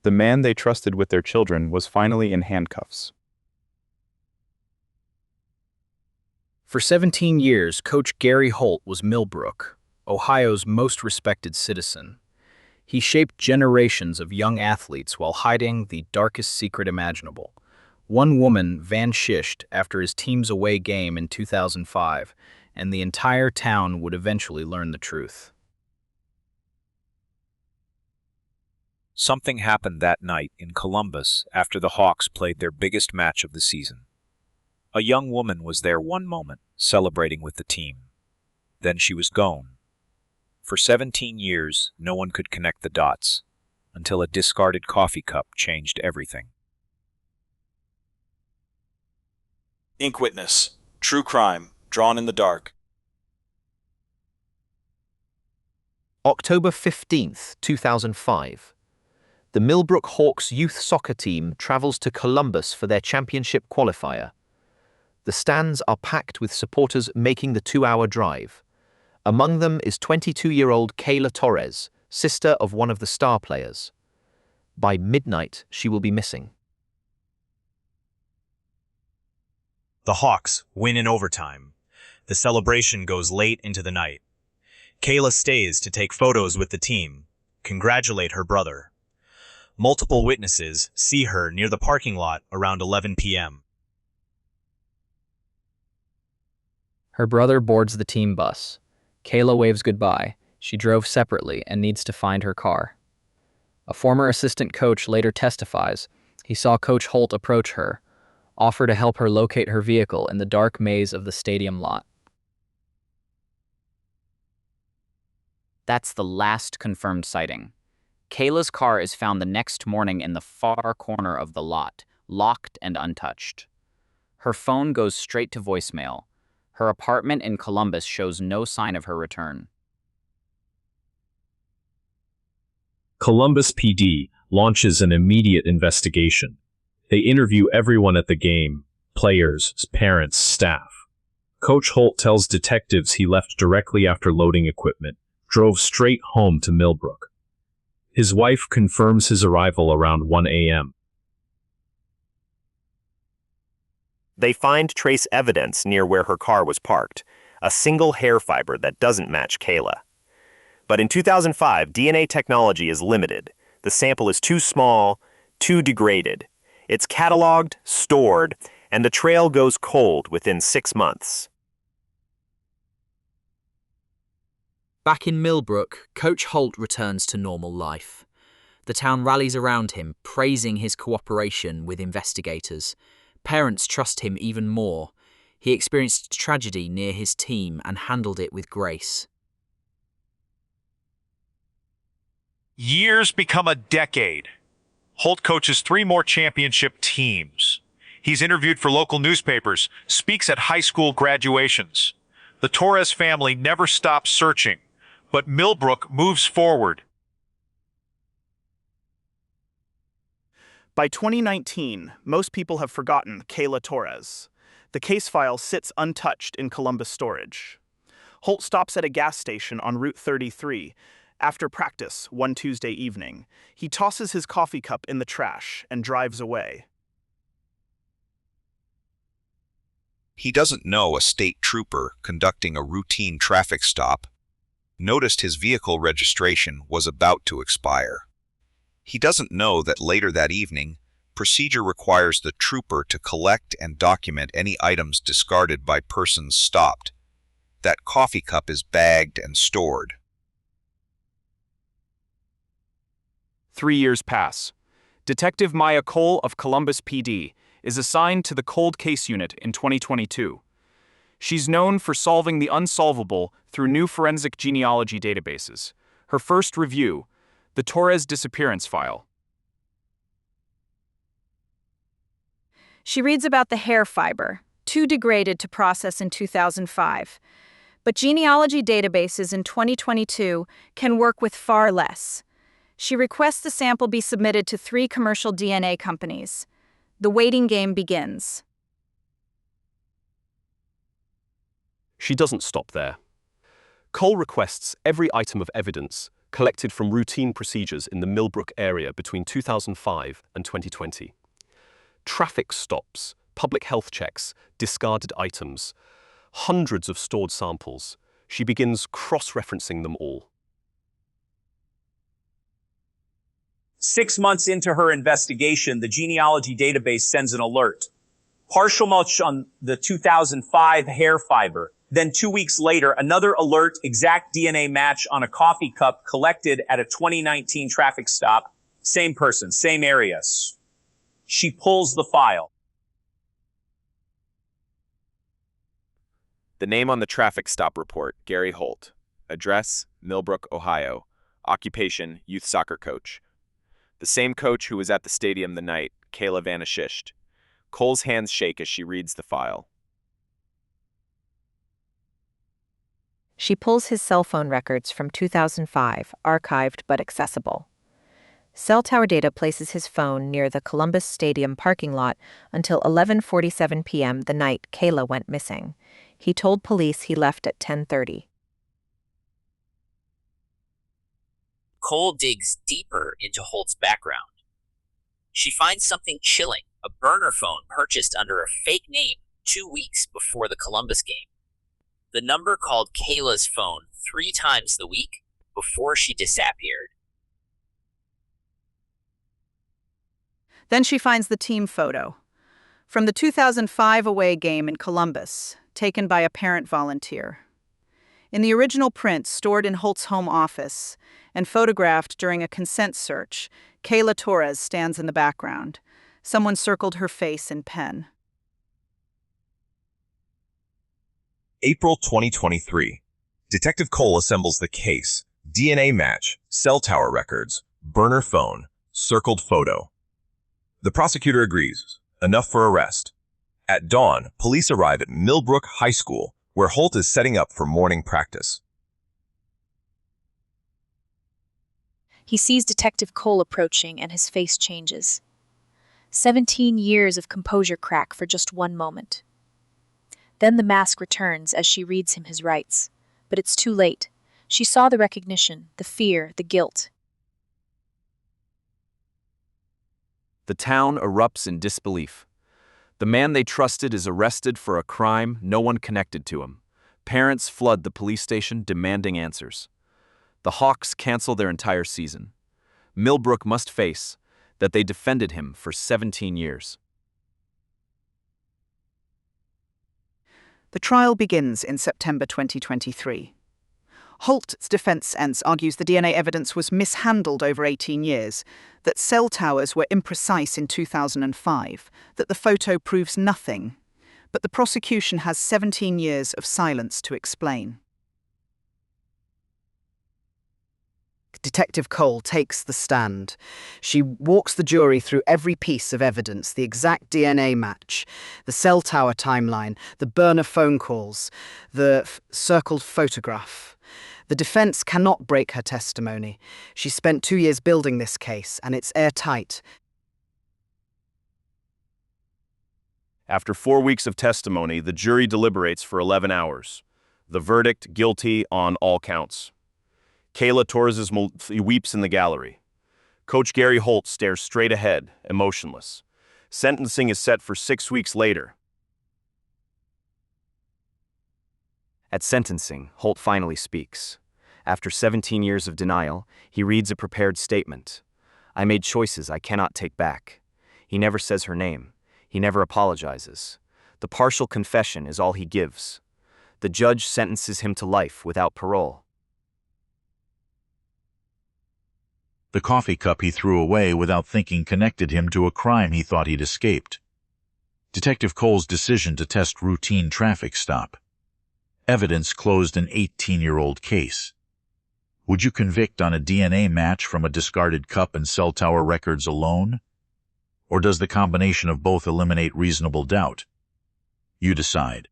The man they trusted with their children was finally in handcuffs. For 17 years, Coach Gary Holt was Millbrook, Ohio's most respected citizen. He shaped generations of young athletes while hiding the darkest secret imaginable. One woman vanished after his team's away game in 2005, and the entire town would eventually learn the truth. Something happened that night in Columbus after the Hawks played their biggest match of the season. A young woman was there one moment, celebrating with the team. Then she was gone. For 17 years, no one could connect the dots, until a discarded coffee cup changed everything. Inkwitness. True crime, drawn in the dark. October 15th, 2005. The Millbrook Hawks youth soccer team travels to Columbus for their championship qualifier. The stands are packed with supporters making the 2-hour drive. Among them is 22-year-old Kayla Torres, sister of one of the star players. By midnight, she will be missing. The Hawks win in overtime. The celebration goes late into the night. Kayla stays to take photos with the team, congratulate her brother. Multiple witnesses see her near the parking lot around 11 p.m. Her brother boards the team bus. Kayla waves goodbye. She drove separately and needs to find her car. A former assistant coach later testifies he saw Coach Holt approach her, offer to help her locate her vehicle in the dark maze of the stadium lot. That's the last confirmed sighting. Kayla's car is found the next morning in the far corner of the lot, locked and untouched. Her phone goes straight to voicemail. Her apartment in Columbus shows no sign of her return. Columbus PD launches an immediate investigation. They interview everyone at the game, players, parents, staff. Coach Holt tells detectives he left directly after loading equipment, drove straight home to Millbrook. His wife confirms his arrival around 1 a.m. They find trace evidence near where her car was parked, a single hair fiber that doesn't match Kayla. But in 2005, DNA technology is limited. The sample is too small, too degraded. It's cataloged, stored, and the trail goes cold within 6 months. Back in Millbrook, Coach Holt returns to normal life. The town rallies around him, praising his cooperation with investigators. Parents trust him even more. He experienced tragedy near his team and handled it with grace. Years become a decade. Holt coaches 3 more championship teams. He's interviewed for local newspapers, speaks at high school graduations. The Torres family never stops searching, but Millbrook moves forward. By 2019, most people have forgotten Kayla Torres. The case file sits untouched in Columbus storage. Holt stops at a gas station on Route 33. After practice, one Tuesday evening, he tosses his coffee cup in the trash and drives away. He doesn't know a state trooper conducting a routine traffic stop noticed his vehicle registration was about to expire. He doesn't know that later that evening, procedure requires the trooper to collect and document any items discarded by persons stopped. That coffee cup is bagged and stored. 3 years pass. Detective Maya Cole of Columbus PD is assigned to the Cold Case Unit in 2022. She's known for solving the unsolvable through new forensic genealogy databases. Her first review, the Torres disappearance file. She reads about the hair fiber, too degraded to process in 2005. But genealogy databases in 2022 can work with far less. She requests the sample be submitted to 3 commercial DNA companies. The waiting game begins. She doesn't stop there. Cole requests every item of evidence, collected from routine procedures in the Millbrook area between 2005 and 2020. Traffic stops, public health checks, discarded items, hundreds of stored samples. She begins cross-referencing them all. 6 months into her investigation, the genealogy database sends an alert. Partial match on the 2005 hair fiber. Then 2 weeks later, another alert, exact DNA match on a coffee cup collected at a 2019 traffic stop. Same person, same areas. She pulls the file. The name on the traffic stop report, Gary Holt. Address, Millbrook, Ohio. Occupation, youth soccer coach. The same coach who was at the stadium the night, Kayla vanished. Cole's hands shake as she reads the file. She pulls his cell phone records from 2005, archived but accessible. Cell tower data places his phone near the Columbus Stadium parking lot until 11:47 p.m. the night Kayla went missing. He told police he left at 10:30. Cole digs deeper into Holt's background. She finds something chilling, a burner phone purchased under a fake name 2 weeks before the Columbus game. The number called Kayla's phone 3 times the week before she disappeared. Then she finds the team photo from the 2005 away game in Columbus, taken by a parent volunteer. In the original print stored in Holt's home office and photographed during a consent search, Kayla Torres stands in the background. Someone circled her face in pen. April 2023. Detective Cole assembles the case. DNA match, cell tower records, burner phone, circled photo. The prosecutor agrees. Enough for arrest. At dawn, police arrive at Millbrook High School, where Holt is setting up for morning practice. He sees Detective Cole approaching and his face changes. 17 years of composure crack for just one moment. Then the mask returns as she reads him his rights. But it's too late. She saw the recognition, the fear, the guilt. The town erupts in disbelief. The man they trusted is arrested for a crime no one connected to him. Parents flood the police station demanding answers. The Hawks cancel their entire season. Millbrook must face that they defended him for 17 years. The trial begins in September 2023. Holt's defense argues the DNA evidence was mishandled over 18 years, that cell towers were imprecise in 2005, that the photo proves nothing, but the prosecution has 17 years of silence to explain. Detective Cole takes the stand. She walks the jury through every piece of evidence, the exact DNA match, the cell tower timeline, the burner phone calls, the circled photograph. The defense cannot break her testimony. She spent 2 years building this case, and it's airtight. After 4 weeks of testimony, the jury deliberates for 11 hours. The verdict, guilty on all counts. Kayla Torres weeps in the gallery. Coach Gary Holt stares straight ahead, emotionless. Sentencing is set for 6 weeks later. At sentencing, Holt finally speaks. After 17 years of denial, he reads a prepared statement. I made choices I cannot take back. He never says her name. He never apologizes. The partial confession is all he gives. The judge sentences him to life without parole. The coffee cup he threw away without thinking connected him to a crime he thought he'd escaped. Detective Cole's decision to test routine traffic stop. Evidence closed an 18-year-old case. Would you convict on a DNA match from a discarded cup and cell tower records alone? Or does the combination of both eliminate reasonable doubt? You decide.